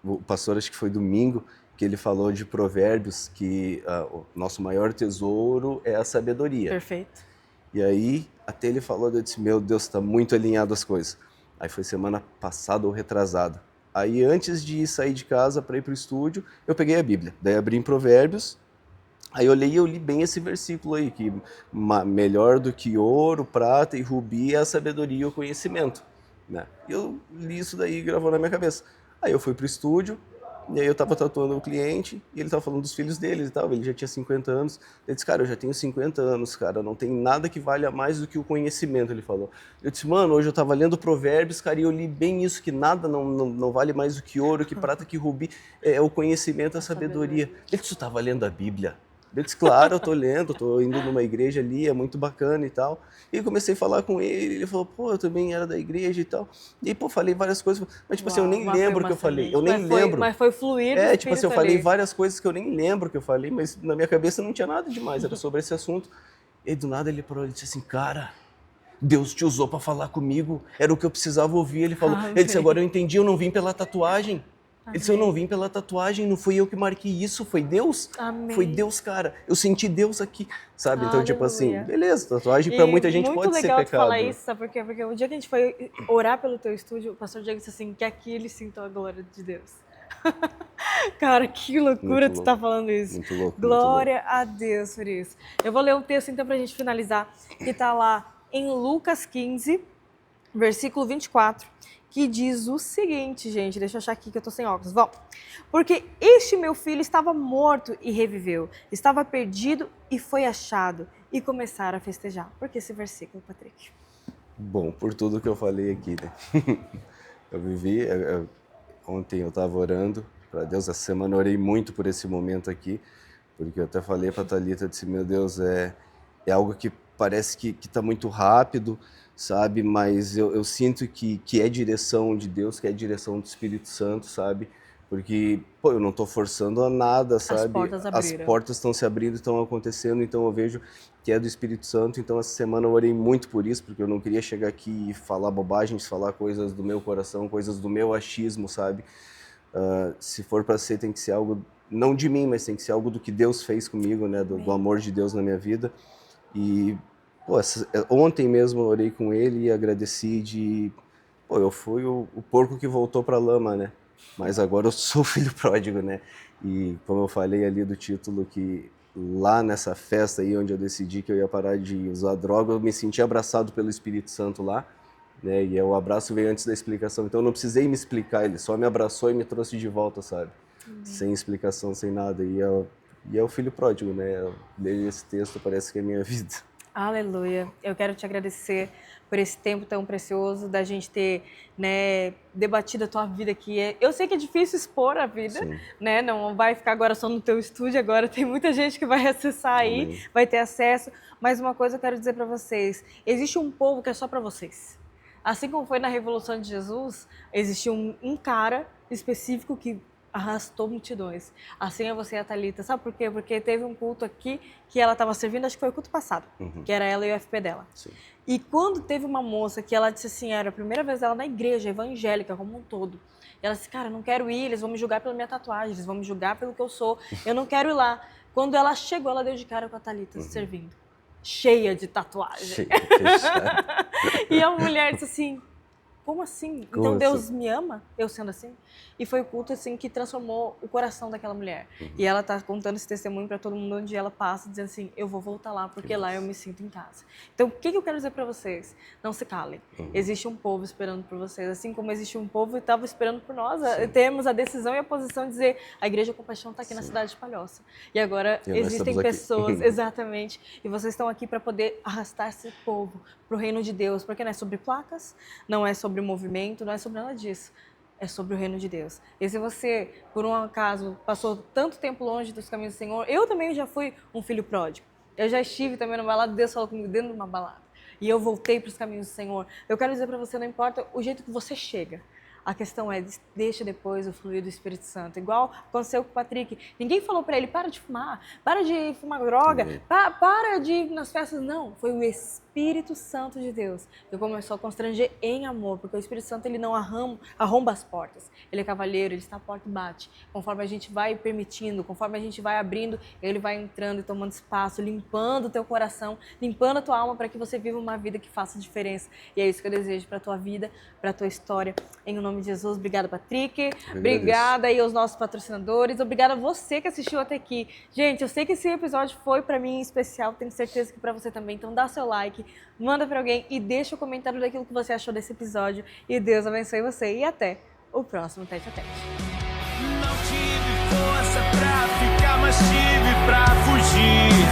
o pastor acho que foi domingo, que ele falou de Provérbios, que o nosso maior tesouro é a sabedoria. Perfeito. E aí, até ele falou, eu disse, meu Deus, está muito alinhado as coisas. Aí foi semana passada ou retrasada. Aí antes de sair de casa para ir para o estúdio, eu peguei a Bíblia. Daí abri em Provérbios, aí eu li bem esse versículo aí, que melhor do que ouro, prata e rubi é a sabedoria e o conhecimento. Né? E eu li isso daí e gravou na minha cabeça. Aí eu fui para o estúdio, e aí eu tava tatuando o cliente, e ele tava falando dos filhos dele e tal, ele já tinha 50 anos. Ele disse, cara, eu já tenho 50 anos, cara, não tem nada que valha mais do que o conhecimento, ele falou. Eu disse, mano, hoje eu tava lendo Provérbios, cara, e eu li bem isso, que nada não vale mais do que ouro, que prata, que rubi, é o conhecimento, a sabedoria. Ele disse, tu tava lendo a Bíblia? Eu disse, claro, eu tô lendo, tô indo numa igreja ali, é muito bacana e tal. E comecei a falar com ele falou, pô, eu também era da igreja e tal. E aí, pô, falei várias coisas, mas tipo assim, eu nem lembro o que eu falei, eu nem lembro. Mas foi fluir do tipo assim, eu falei várias coisas que eu nem lembro que eu falei, mas na minha cabeça não tinha nada demais, era sobre esse assunto. E do nada ele parou, ele disse assim, cara, Deus te usou pra falar comigo, era o que eu precisava ouvir. Ele falou, ele disse, agora eu entendi, eu não vim pela tatuagem. Ele disse, eu não vim pela tatuagem, não fui eu que marquei isso, foi Deus. Amém. Foi Deus, cara. Eu senti Deus aqui, sabe? Então, tipo assim, beleza, tatuagem pra muita gente pode ser pecado. Muito legal falar isso, sabe por quê? Porque o dia que a gente foi orar pelo teu estúdio, o pastor Diego disse assim, que aqui ele sentou a glória de Deus. Cara, que loucura tu tá falando isso. Muito louco. Glória a Deus por isso. Eu vou ler um texto então pra gente finalizar, que tá lá em Lucas 15, versículo 24. Que diz o seguinte, gente, deixa eu achar aqui que eu tô sem óculos. Bom, porque este meu filho estava morto e reviveu, estava perdido e foi achado, e começaram a festejar. Por que esse versículo, Patrick? Bom, por tudo que eu falei aqui, né? Eu vivi, ontem eu estava orando para Deus, essa semana eu orei muito por esse momento aqui, porque eu até falei para a Thalita, disse, meu Deus, é algo que parece que está muito rápido, sabe? Mas eu sinto que é direção de Deus, que é direção do Espírito Santo, sabe? Porque, pô, eu não estou forçando a nada, sabe? As portas estão se abrindo, estão acontecendo, então eu vejo que é do Espírito Santo. Então essa semana eu orei muito por isso, porque eu não queria chegar aqui e falar bobagens, falar coisas do meu coração, coisas do meu achismo, sabe? Se for para ser, tem que ser algo, não de mim, mas tem que ser algo do que Deus fez comigo, né? Do amor de Deus na minha vida. E pô, ontem mesmo eu orei com ele e agradeci pô, eu fui o porco que voltou para a lama, né? Mas agora eu sou o filho pródigo, né? E como eu falei ali do título, que lá nessa festa aí onde eu decidi que eu ia parar de usar droga, eu me senti abraçado pelo Espírito Santo lá, né? E o abraço veio antes da explicação, então eu não precisei me explicar, ele só me abraçou e me trouxe de volta, sabe? Sem explicação, sem nada. E é o filho pródigo, né? Eu leio esse texto, parece que é minha vida. Aleluia. Eu quero te agradecer por esse tempo tão precioso da gente ter, né, debatido a tua vida aqui. Eu sei que é difícil expor a vida, né? Não vai ficar agora só no teu estúdio, agora tem muita gente que vai acessar aí, vai ter acesso. Mas uma coisa eu quero dizer para vocês, existe um povo que é só para vocês. Assim como foi na Revolução de Jesus, existiu um cara específico que arrastou multidões. Assim é você e a Thalita. Sabe por quê? Porque teve um culto aqui que ela estava servindo, acho que foi o culto passado, que era ela e o FP dela. Sim. E quando teve uma moça que ela disse assim, era a primeira vez dela na igreja evangélica como um todo. E ela disse, cara, eu não quero ir, eles vão me julgar pela minha tatuagem, eles vão me julgar pelo que eu sou, eu não quero ir lá. Quando ela chegou, ela deu de cara com a Thalita servindo. Cheia de tatuagem. E a mulher disse assim, como assim? Então Deus me ama, eu sendo assim? E foi o culto, assim, que transformou o coração daquela mulher. E ela tá contando esse testemunho para todo mundo onde ela passa, dizendo assim, eu vou voltar lá, porque lá eu me sinto em casa. Então, o que eu quero dizer para vocês? Não se calem. Existe um povo esperando por vocês, assim como existe um povo que estava esperando por nós. Temos a decisão e a posição de dizer, a Igreja Compaixão está aqui na cidade de Palhoça. E agora existem pessoas, exatamente, e vocês estão aqui para poder arrastar esse povo para o reino de Deus, porque não é sobre placas, não é sobre movimento, não é sobre nada disso. É sobre o reino de Deus. E se você, por um acaso, passou tanto tempo longe dos caminhos do Senhor, eu também já fui um filho pródigo. Eu já estive também numa balada, Deus falou comigo dentro de uma balada. E eu voltei para os caminhos do Senhor. Eu quero dizer para você, não importa o jeito que você chega. A questão é, deixa depois o fluir do Espírito Santo. Igual aconteceu com o Patrick. Ninguém falou para ele, para de fumar droga, para de ir nas festas. Não, foi o Espírito Santo de Deus que começou a constranger em amor, porque o Espírito Santo, ele não arromba as portas. Ele é cavalheiro, ele está à porta e bate. Conforme a gente vai permitindo, conforme a gente vai abrindo, ele vai entrando e tomando espaço, limpando o teu coração, limpando a tua alma para que você viva uma vida que faça diferença. E é isso que eu desejo para a tua vida, para a tua história. Em nome de Jesus, obrigada, Patrick. Obrigada aí aos nossos patrocinadores. Obrigada a você que assistiu até aqui. Gente, eu sei que esse episódio foi para mim especial, tenho certeza que para você também. Então dá seu like, manda para alguém e deixa o comentário daquilo que você achou desse episódio. E Deus abençoe você. E até o próximo Tete a Tete. Não tive força pra ficar, mas tive pra fugir.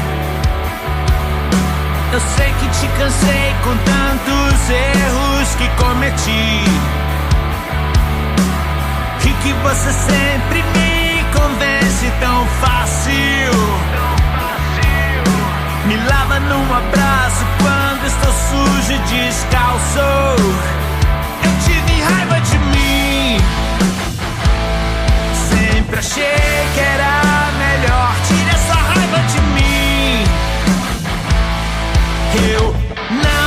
Eu sei que te cansei com tantos erros que cometi, e que você sempre me convence tão fácil. Me lava num abraço quando estou sujo e descalço. Eu tive raiva de mim, sempre achei que era melhor. Tire essa raiva de mim. Eu não